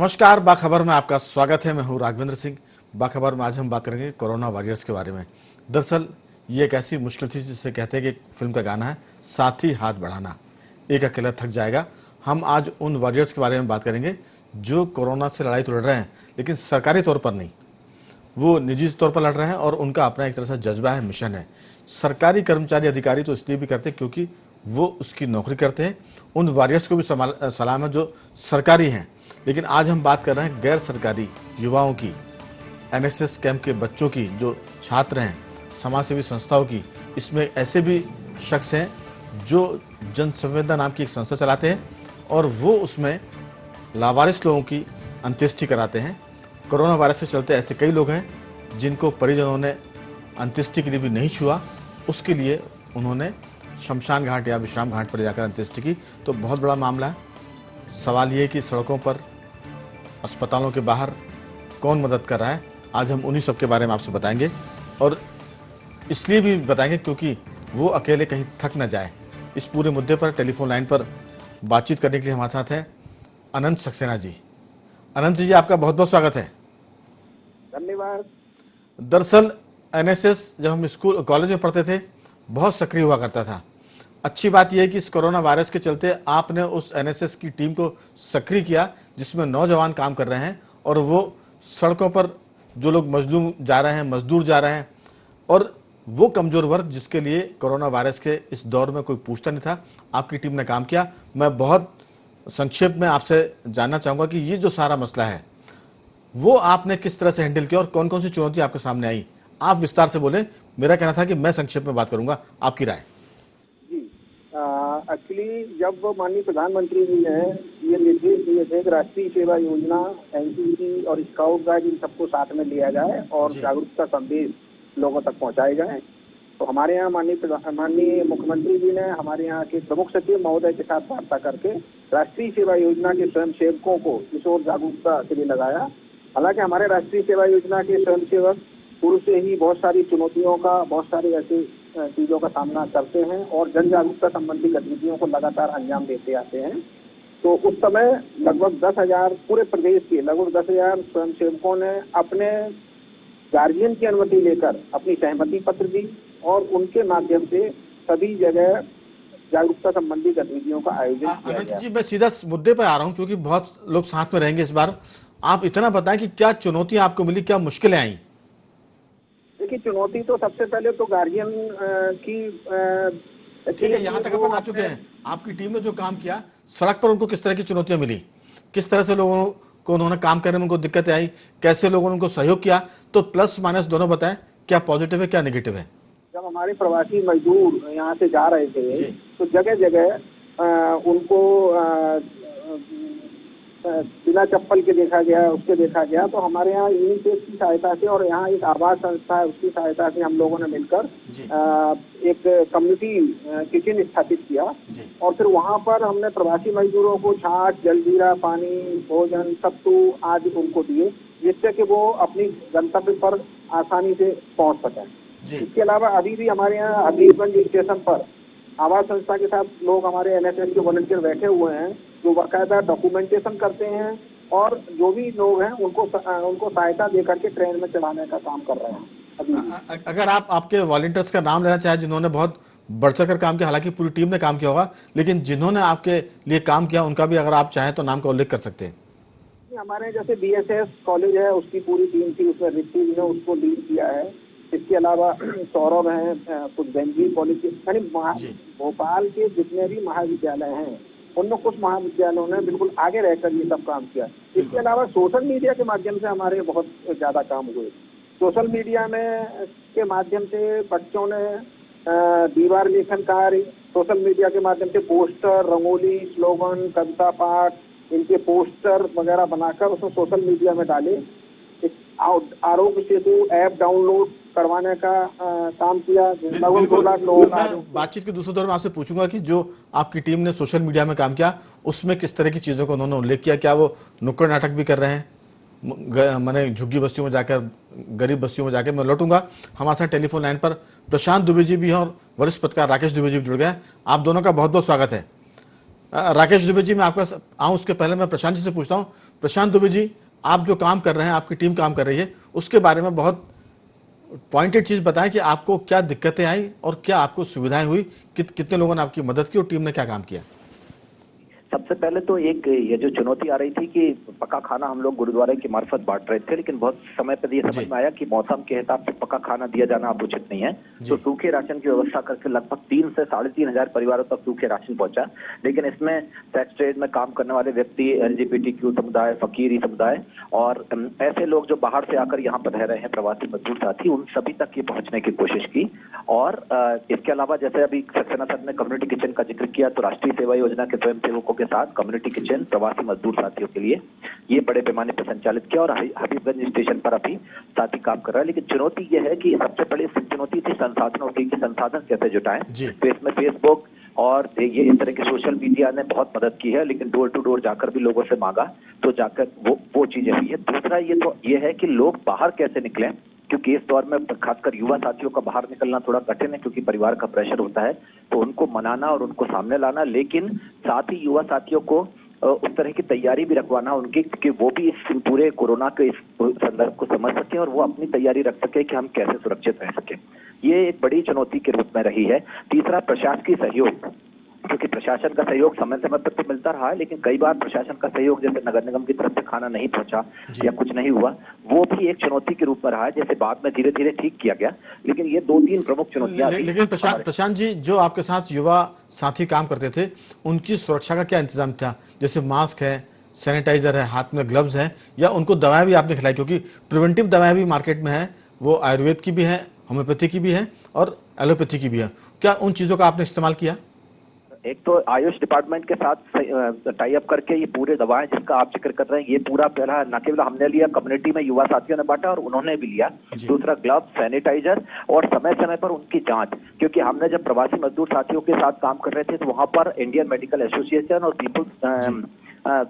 नमस्कार, बाखबर में आपका स्वागत है। मैं हूं राघवेंद्र सिंह। बाखबर में आज हम बात करेंगे कोरोना वॉरियर्स के बारे में। दरअसल ये एक ऐसी मुश्किल थी जिसे कहते हैं कि फिल्म का गाना है, साथ ही हाथ बढ़ाना, एक अकेला थक जाएगा। हम आज उन वॉरियर्स के बारे में बात करेंगे जो कोरोना से लड़ाई तो लड़ रहे हैं, लेकिन सरकारी तौर पर नहीं, वो निजी तौर पर लड़ रहे हैं और उनका अपना एक तरह से जज्बा है, मिशन है। सरकारी कर्मचारी अधिकारी तो इसलिए भी करते हैं क्योंकि वो उसकी नौकरी करते हैं। उन वॉरियर्स को भी सलाम है जो सरकारी हैं। लेकिन आज हम बात कर रहे हैं गैर सरकारी युवाओं की, एनएसएस कैंप के बच्चों की, जो छात्र हैं, समाज सेवी संस्थाओं की। इसमें ऐसे भी शख्स हैं जो जन संवेदना नाम की एक संस्था चलाते हैं और वो उसमें लावारिस लोगों की अंत्येष्टि कराते हैं। कोरोना वायरस से चलते ऐसे कई लोग हैं जिनको परिजनों ने अंत्येष्टि के लिए भी नहीं छुआ, उसके लिए उन्होंने शमशान घाट या विश्राम घाट पर जाकर अंत्येष्टि की। तो बहुत बड़ा मामला है। सवाल ये है कि सड़कों पर, अस्पतालों के बाहर कौन मदद कर रहा है। आज हम उन्हीं सब के बारे में आपसे बताएंगे और इसलिए भी बताएंगे क्योंकि वो अकेले कहीं थक न जाए। इस पूरे मुद्दे पर टेलीफोन लाइन पर बातचीत करने के लिए हमारे साथ हैं अनंत सक्सेना जी। अनंत जी, आपका बहुत बहुत स्वागत है। धन्यवाद। दरअसल एनएसएस जब हम स्कूल कॉलेज में पढ़ते थे बहुत सक्रिय हुआ करता था। अच्छी बात यह है कि इस कोरोना वायरस के चलते आपने उस एनएसएस की टीम को सक्रिय किया जिसमें नौजवान काम कर रहे हैं और वो सड़कों पर जो लोग मजदूर जा रहे हैं और वो कमजोर वर्ग जिसके लिए कोरोना वायरस के इस दौर में कोई पूछता नहीं था, आपकी टीम ने काम किया। मैं बहुत संक्षेप में आपसे जानना चाहूंगा कि ये जो सारा मसला है वो आपने किस तरह से हैंडल किया और कौन कौन सी चुनौती आपके सामने आई। आप विस्तार से बोले। मेरा कहना था कि मैं संक्षेप में बात करूंगा, आपकी राय। एक्चुअली जब माननीय प्रधानमंत्री जी ने ये निर्देश दिए थे कि राष्ट्रीय सेवा योजना, एनसीसी और स्काउट गाइड इन सबको साथ में लिया जाए और जागरूकता संदेश लोगों तक पहुंचाए जाए, तो हमारे यहाँ माननीय मुख्यमंत्री जी ने हमारे यहाँ के प्रमुख सचिव महोदय के साथ वार्ता करके राष्ट्रीय सेवा योजना के स्वयं सेवकों को इस ओर जागरूकता के लिए लगाया। हालांकि हमारे राष्ट्रीय सेवा योजना के स्वयंसेवक पूर्व से ही बहुत सारी चुनौतियों का, बहुत सारी ऐसी चीजों का सामना करते हैं और जन जागरूकता संबंधी गतिविधियों को लगातार अंजाम देते आते हैं। तो उस समय लगभग 10,000 पूरे प्रदेश के लगभग 10,000 स्वयंसेवकों ने अपने गार्जियन की अनुमति लेकर अपनी सहमति पत्र दी और उनके माध्यम से सभी जगह जागरूकता संबंधी गतिविधियों का आयोजन किया गया। जी, मैं सीधा मुद्दे पर आ रहा हूँ क्योंकि बहुत लोग साथ में रहेंगे इस बार। आप इतना बताएं कि क्या चुनौतियां आपको मिली, क्या मुश्किलें आई? देखिए, चुनौती तो सबसे पहले तो गार्जियन की ठीक है, यहाँ तक अपन आ चुके हैं। आपकी टीम ने जो काम किया, सड़क पर उनको किस तरह की चुनौतियां मिली, किस तरह से लोगों को उन्होंने काम करने में उनको दिक्कतें आई, कैसे लोगों ने उनको सहयोग किया, तो प्लस माइनस दोनों बताएं, क्या पॉजिटिव है क्या नेगेटिव है। जब हमारे प्रवासी मजदूर यहाँ से जा रहे थे तो जगह जगह उनको बिना चप्पल के देखा गया, उसके देखा गया। तो हमारे यहाँ यूनिसेफ की सहायता से और यहाँ एक आवास संस्था है, उसकी सहायता से हम लोगों ने मिलकर एक कम्युनिटी किचन स्थापित किया और फिर वहाँ पर हमने प्रवासी मजदूरों को छाछ, जलजीरा, पानी, भोजन, सत्तू आदि उनको दिए जिससे कि वो अपनी गंतव्य पर आसानी से पहुँच सकें। इसके अलावा अभी भी हमारे यहाँ हबीबगंज स्टेशन पर आवास संस्था के साथ लोग, हमारे एनएसएस के वॉलंटियर बैठे हुए हैं जो बाकायदा डॉक्यूमेंटेशन करते हैं और जो भी लोग हैं उनको सहायता देकर के ट्रेन में चढ़ाने का काम कर रहे हैं। अभी अगर आप आपके वॉलंटियर्स का नाम लेना चाहे जिन्होंने बहुत बढ़ चढ़ कर काम किया, हालांकि पूरी टीम ने काम किया होगा, लेकिन जिन्होंने आपके लिए काम किया उनका भी अगर आप चाहें तो नाम का उल्लेख कर सकते हैं। हमारे जैसे बीएसएस कॉलेज है, उसकी पूरी टीम थी, उसमें रिद्धि ने उसको लीड किया है। इसके अलावा सौरभ है, कुछ बेंजी कॉलेज के, यानी भोपाल के जितने भी महाविद्यालय हैं उनमें कुछ महाविद्यालयों ने बिल्कुल आगे रहकर ये सब काम किया। इसके अलावा सोशल मीडिया के माध्यम से हमारे बहुत ज्यादा काम हुए। सोशल मीडिया में के माध्यम से बच्चों ने दीवार लेखन कार्य, सोशल मीडिया के माध्यम से पोस्टर, रंगोली, स्लोगन, कविता पाठ, इनके पोस्टर वगैरह बनाकर उसमें सोशल मीडिया में डाले। आरोग्य सेतु ऐप डाउनलोड करवाने का काम किया। लगभग 2 लाख लोगों का। बातचीत के दूसरे दौर में आपसे पूछूंगा कि जो आपकी टीम ने सोशल मीडिया में काम किया उसमें किस तरह की चीजों को उन्होंने उल्लेख किया। क्या वो नुक्कड़ नाटक भी कर रहे हैं, मैंने झुग्गी बस्तियों में जाकर, गरीब बस्तियों में जाकर? मैं लौटूंगा। हमारे साथ टेलीफोन लाइन पर प्रशांत दुबे जी भी हैं और वरिष्ठ पत्रकार राकेश दुबे जी भी जुड़ गए। आप दोनों का बहुत बहुत स्वागत है। राकेश दुबे जी, मैं आपका आऊं उसके पहले मैं प्रशांत जी से पूछता हूं। प्रशांत दुबे जी, आप जो काम कर रहे हैं, आपकी टीम काम कर रही है, उसके बारे में बहुत पॉइंटेड चीज बताएं कि आपको क्या दिक्कतें आई और क्या आपको सुविधाएं हुई, कितने लोगों ने आपकी मदद की और टीम ने क्या काम किया। सबसे पहले तो एक ये जो चुनौती आ रही थी कि पका खाना हम लोग गुरुद्वारे की मार्फत बांट रहे थे, लेकिन बहुत समय पर ये समझ में आया कि मौसम के हिसाब से पका खाना दिया जाना अब उचित नहीं है। तो सूखे राशन की व्यवस्था करके लगभग 3 से 3,500 परिवारों तक सूखे राशन पहुंचा। लेकिन इसमें सेक्स ट्रेड में काम करने वाले व्यक्ति, LGBTQ समुदाय, फकीरी समुदाय और ऐसे लोग जो बाहर से आकर यहाँ पर रह रहे हैं, प्रवासी मजदूर साथी, उन सभी तक ये पहुंचने की कोशिश की। और इसके अलावा जैसे अभी सक्सेना सर ने कम्युनिटी किचन का जिक्र किया, तो राष्ट्रीय सेवा योजना के स्वयंसेवकों के साथ कम्युनिटी किचन प्रवासी मजदूर साथियों के लिए ये बड़े पैमाने पर संचालित किया और हबीबगंज स्टेशन पर अभी साथी काम कर रहा है। लेकिन चुनौती ये है कि सबसे बड़ी चुनौती थी संसाधनों की, कि संसाधन कैसे जुटाएं। तो इसमें फेसबुक और ये इस तरह के सोशल मीडिया ने बहुत मदद की है, लेकिन डोर टू डोर जाकर भी लोगों से मांगा तो जाकर वो चीजें हुई है। दूसरा ये है कि लोग बाहर कैसे निकलें, क्योंकि इस दौर में खासकर युवा साथियों का बाहर निकलना थोड़ा कठिन है, क्योंकि परिवार का प्रेशर होता है। तो उनको मनाना और उनको सामने लाना, लेकिन साथ ही युवा साथियों को उस तरह की तैयारी भी रखवाना उनकी कि वो भी इस पूरे कोरोना के इस संदर्भ को समझ सके और वो अपनी तैयारी रख सके कि हम कैसे सुरक्षित रह सके। ये एक बड़ी चुनौती के रूप में रही है। तीसरा, प्रशासकीय सहयोग, क्योंकि प्रशासन का सहयोग समय समय पर तो मिलता रहा है, लेकिन कई बार प्रशासन का सहयोग, जैसे नगर निगम की तरफ से खाना नहीं पहुंचा या कुछ नहीं हुआ, वो भी एक चुनौती के रूप में रहा है। जैसे बाद में धीरे धीरे ठीक किया गया, लेकिन ये 2-3 प्रमुख चुनौतियां। लेकिन प्रशांत जी, जो आपके साथ युवा साथी काम करते थे, उनकी सुरक्षा का क्या इंतजाम था? जैसे मास्क है, सैनिटाइजर है, हाथ में ग्लव्स हैं, या उनको दवाएं भी आपने खिलाई? क्योंकि प्रिवेंटिव दवाएं भी मार्केट में है, वो आयुर्वेद की भी है, होम्योपैथी की भी है और एलोपैथी की भी है। क्या उन चीजों का आपने इस्तेमाल किया? एक तो आयुष डिपार्टमेंट के साथ टाई अप करके ये पूरे दवाएं जिसका आप जिक्र कर रहे हैं, ये पूरा पहला न केवल हमने लिया, कम्युनिटी में युवा साथियों ने बांटा और उन्होंने भी लिया। दूसरा, ग्लव्स, सैनिटाइजर और समय समय पर उनकी जांच, क्योंकि हमने जब प्रवासी मजदूर साथियों के साथ काम कर रहे थे तो वहां पर इंडियन मेडिकल एसोसिएशन और पीपुल्स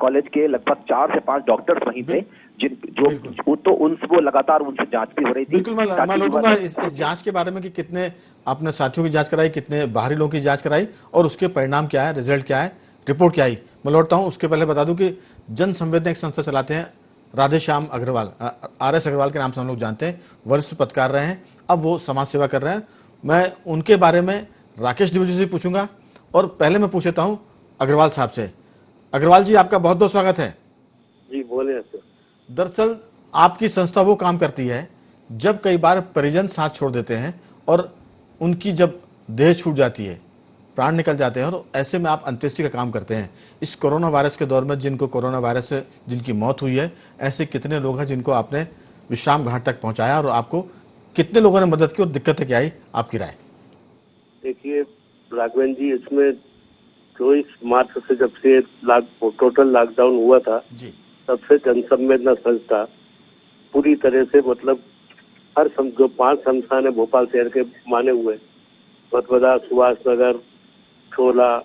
कॉलेज के लगभग 4 से 5 डॉक्टर्स वहीं थे, वो लगातार उनसे जांच भी हो रही थी। बिल्कुल, मैं लौटूंगा इस जांच के बारे में कि कितने आपने साथियों की जांच कराई, कितने बाहरी लोगों की जांच कराई और उसके परिणाम क्या है, रिजल्ट क्या है, रिपोर्ट क्या आई, मैं लौटता हूं। उसके पहले बता दूं कि जन संवेदना एक संस्था चलाते हैं राधेश्याम अग्रवाल, RS अग्रवाल के नाम से हम लोग जानते हैं, वरिष्ठ पत्रकार रहे हैं, अब वो समाज सेवा कर रहे हैं। मैं उनके बारे में राकेश द्विवेदी से पूछूंगा और पहले मैं पूछ लेता हूं अग्रवाल साहब से। अग्रवाल जी, आपका बहुत बहुत स्वागत है। जी बोले सर। दरअसल आपकी संस्था वो काम करती है जब कई बार परिजन साथ छोड़ देते हैं और उनकी जब देह छूट जाती है, प्राण निकल जाते हैं, और ऐसे में आप अंत्येष्टि का काम करते हैं। इस कोरोना वायरस के दौर में जिनको कोरोना वायरस से जिनकी मौत हुई है, ऐसे कितने लोग हैं जिनको आपने विश्राम घाट तक पहुंचाया और आपको कितने लोगों ने मदद की और दिक्कतें क्या आई, आपकी राय? देखिए राघवेंद्र जी, इसमें 24 मार्च से जब से टोटल लॉकडाउन हुआ था जी, तब से जनसंवेदना संस्था पूरी तरह से, मतलब हर जो 5 संस्थान है भोपाल शहर के माने हुए, भदभदा, सुभाष नगर, छोला,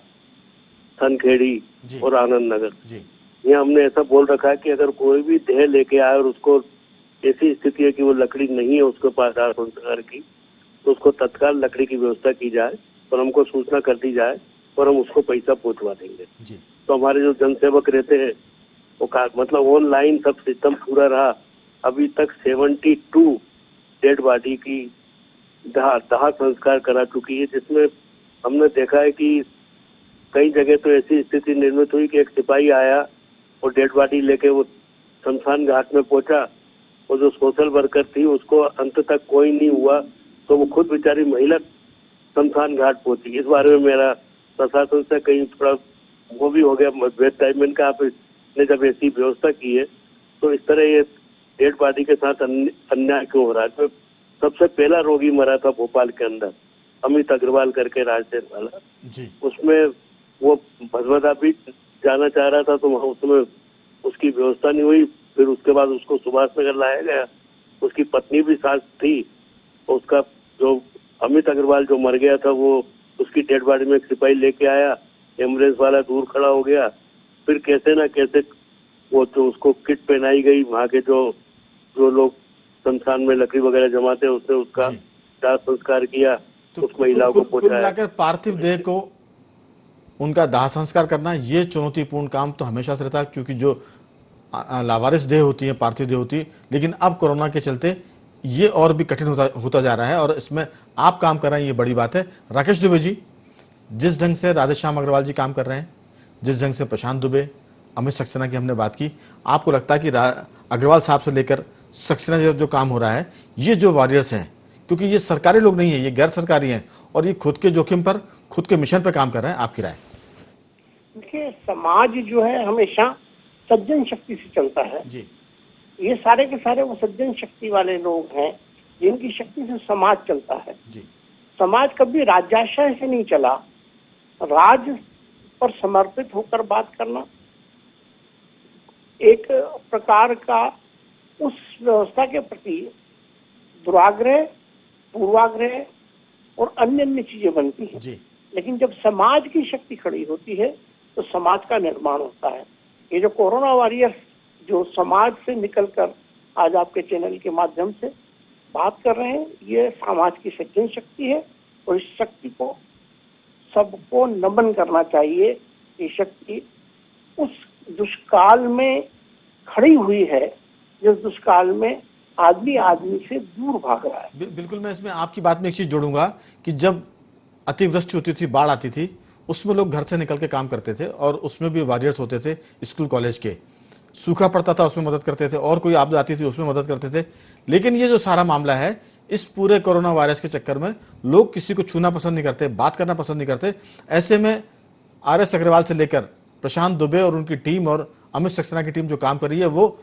सनखेड़ी और आनंद नगर, यहाँ हमने ऐसा बोल रखा है कि अगर कोई भी देह लेके आए और उसको ऐसी स्थिति है कि वो लकड़ी नहीं है उसके पास दाह संस्कार की, तो उसको तत्काल लकड़ी की व्यवस्था की जाए और हमको सूचना कर दी जाए और हम उसको पैसा पहुंचवा देंगे। तो हमारे जो जनसेवक रहते हैं वो मतलब ऑनलाइन सब सिस्टम पूरा रहा। अभी तक 72 डेड बॉडी की दाह संस्कार करा चुकी है, जिसमें हमने देखा है कि कई जगह तो ऐसी स्थिति निर्मित हुई कि एक सिपाही आया और डेड बॉडी लेके वो शमशान घाट में पहुंचा, और जो सोशल वर्कर थी उसको अंत तक कोई नहीं हुआ, तो वो खुद बेचारी महिला शमशान घाट पहुंची। इस बारे में मेरा प्रशासन से कहीं थोड़ा वो भी हो गया मतभेद टाइम में, आपने जब ऐसी व्यवस्था की है तो इस तरह ये डेड बॉडी के साथ अन्याय क्यों हो रहा है? सबसे पहला रोगी मरा था भोपाल के अंदर, अमित अग्रवाल करके राजदेव वाला, उसमें वो भदभदा भी जाना चाह रहा था तो वहाँ उसमें उसकी व्यवस्था नहीं हुई। फिर उसके बाद उसको सुभाष नगर लाया गया, उसकी पत्नी भी साथ थी, उसका जो अमित अग्रवाल जो मर गया था वो उसकी डेड बॉडी में एक सिपाही लेके आया, एम्बुलेंस वाला दूर खड़ा हो गया, फिर कैसे ना कैसे वो तो उसको किट पहनाई गई, वहाँ के जो लोग शमशान में लकड़ी वगैरह जमाते हैं उसने उसका दाह संस्कार किया, तो उस महिला को पहुंचाया। पार्थिव देह को उनका दाह संस्कार करना, ये चुनौतीपूर्ण काम तो हमेशा से रहता है, क्योंकि जो लावारिस देह होती है, पार्थिव देह होती है। लेकिन अब कोरोना के चलते ये और भी कठिन होता जा रहा है, और इसमें आप काम कर रहे हैं, ये बड़ी बात है। राकेश दुबे जी, जिस ढंग से राधेश्याम अग्रवाल जी काम कर रहे हैं, जिस ढंग से प्रशांत दुबे, अमित सक्सेना की हमने बात की, आपको लगता है कि अग्रवाल साहब से लेकर सक्सेना जो काम हो रहा है, ये जो वॉरियर्स हैं, क्योंकि ये सरकारी लोग नहीं है, ये गैर सरकारी हैं, और ये खुद के जोखिम पर, खुद के मिशन पर काम कर रहे हैं, आपकी राय? देखिए, समाज जो है हमेशा सज्जन शक्ति से चलता है जी। ये सारे के सारे वो सज्जन शक्ति वाले लोग हैं जिनकी शक्ति से समाज चलता है जी। समाज कभी राजाशय से नहीं चला। राज पर समर्पित होकर बात करना एक प्रकार का उस व्यवस्था के प्रति दुराग्रह, पूर्वाग्रह और अन्य अन्य चीजें बनती हैं। जी। लेकिन जब समाज की शक्ति खड़ी होती है तो समाज का निर्माण होता है। ये जो कोरोना वॉरियर्स जो समाज से निकलकर आज आपके चैनल के माध्यम से बात कर रहे हैं, ये समाज की सज्जन शक्ति है और इस शक्ति को सबको नमन करना चाहिए। ये शक्ति उस दुष्काल में खड़ी हुई है जिस दुष्काल में आदमी आदमी से दूर भाग रहा है। बिल्कुल, मैं इसमें आपकी बात में एक चीज जोड़ूंगा कि जब अतिवृष्टि होती थी, बाढ़ आती थी, उसमें लोग घर से निकल के काम करते थे, और उसमें भी वॉरियर्स होते थे स्कूल कॉलेज के। सूखा पड़ता था, उसमें मदद करते थे, और कोई आपदा आती थी उसमें मदद करते थे। लेकिन ये जो सारा मामला है, इस पूरे कोरोना वायरस के चक्कर में लोग किसी को छूना पसंद नहीं करते, बात करना पसंद नहीं करते। ऐसे में RS अग्रवाल से लेकर प्रशांत दुबे और उनकी टीम और अमित सक्सेना की टीम जो काम कर रही है, वो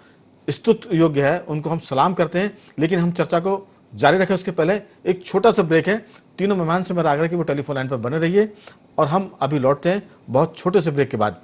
स्तुत योग्य है, उनको हम सलाम करते हैं। लेकिन हम चर्चा को जारी रखें उसके पहले एक छोटा सा ब्रेक है। तीनों मेहमान से मेरा आग्रह कि वो टेलीफोन लाइन पर बने रहिए, और हम अभी लौटते हैं बहुत छोटे से ब्रेक के बाद।